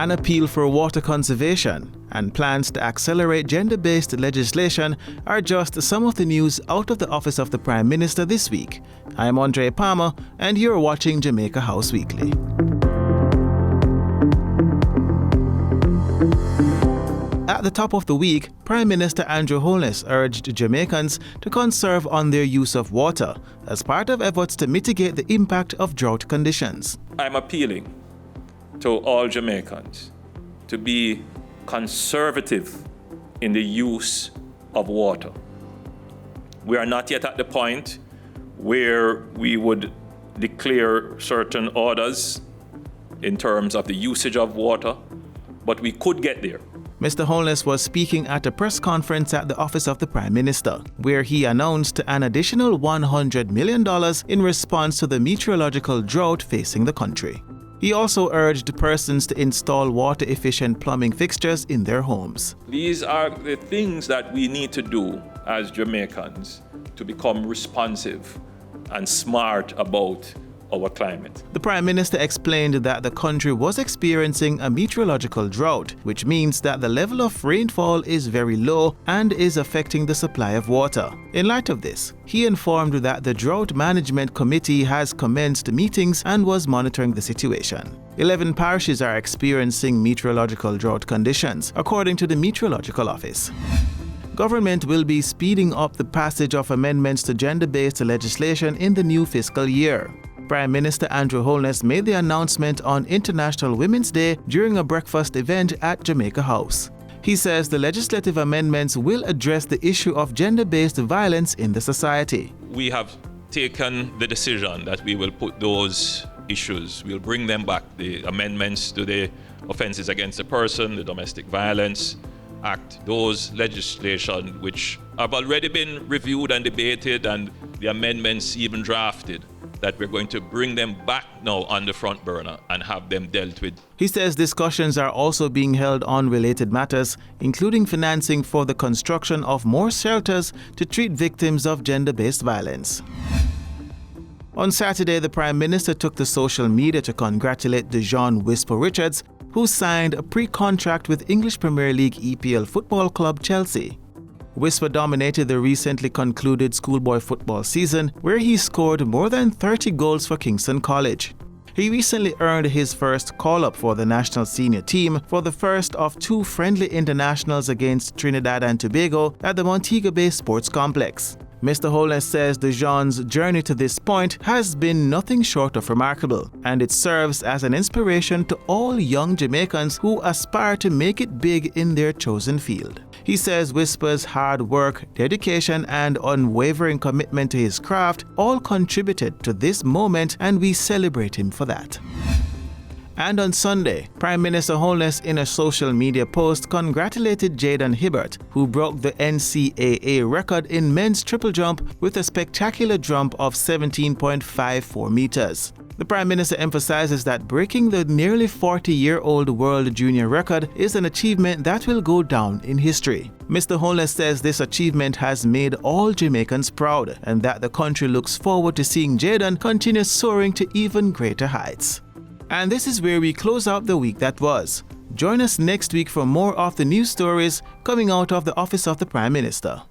an appeal for water conservation, and plans to accelerate gender-based legislation are just some of the news out of the Office of the Prime Minister this week. I'm Andre Palmer, and you're watching Jamaica House Weekly. At the top of the week, Prime Minister Andrew Holness urged Jamaicans to conserve on their use of water as part of efforts to mitigate the impact of drought conditions. I'm appealing to all Jamaicans to be conservative in the use of water. We are not yet at the point where we would declare certain orders in terms of the usage of water, but we could get there. Mr. Holness was speaking at a press conference at the Office of the Prime Minister, where he announced an additional $100 million in response to the meteorological drought facing the country. He also urged persons to install water-efficient plumbing fixtures in their homes. These are the things that we need to do as Jamaicans to become responsive and smart about our climate. The Prime Minister explained that the country was experiencing a meteorological drought, which means that the level of rainfall is very low and is affecting the supply of water. In light of this, he informed that the Drought Management Committee has commenced meetings and was monitoring the situation. 11 parishes are experiencing meteorological drought conditions, according to the Meteorological Office. Government will be speeding up the passage of amendments to gender-based legislation in the new fiscal year. Prime Minister Andrew Holness made the announcement on International Women's Day during a breakfast event at Jamaica House. He says the legislative amendments will address the issue of gender-based violence in the society. We have taken the decision that we will put those issues, we'll bring them back, the amendments to the Offences Against the Person, the Domestic Violence Act, those legislation which have already been reviewed and debated and the amendments even drafted, that we're going to bring them back now on the front burner and have them dealt with. He says discussions are also being held on related matters, including financing for the construction of more shelters to treat victims of gender-based violence. On Saturday, the Prime Minister took to social media to congratulate Dejon Whisper Richards, who signed a pre-contract with English Premier League EPL football club Chelsea. Whisper dominated the recently concluded schoolboy football season, where he scored more than 30 goals for Kingston College. He recently earned his first call-up for the national senior team for the first of 2 friendly internationals against Trinidad and Tobago at the Montego Bay Sports Complex. Mr. Holness says Dejon's journey to this point has been nothing short of remarkable, and it serves as an inspiration to all young Jamaicans who aspire to make it big in their chosen field. He says Whisper's hard work, dedication, and unwavering commitment to his craft all contributed to this moment, and we celebrate him for that. And on Sunday, Prime Minister Holness in a social media post congratulated Jaden Hibbert, who broke the NCAA record in men's triple jump with a spectacular jump of 17.54 meters. The Prime Minister emphasizes that breaking the nearly 40-year-old world junior record is an achievement that will go down in history. Mr. Holness says this achievement has made all Jamaicans proud and that the country looks forward to seeing Jaden continue soaring to even greater heights. And this is where we close out the week that was. Join us next week for more of the news stories coming out of the Office of the Prime Minister.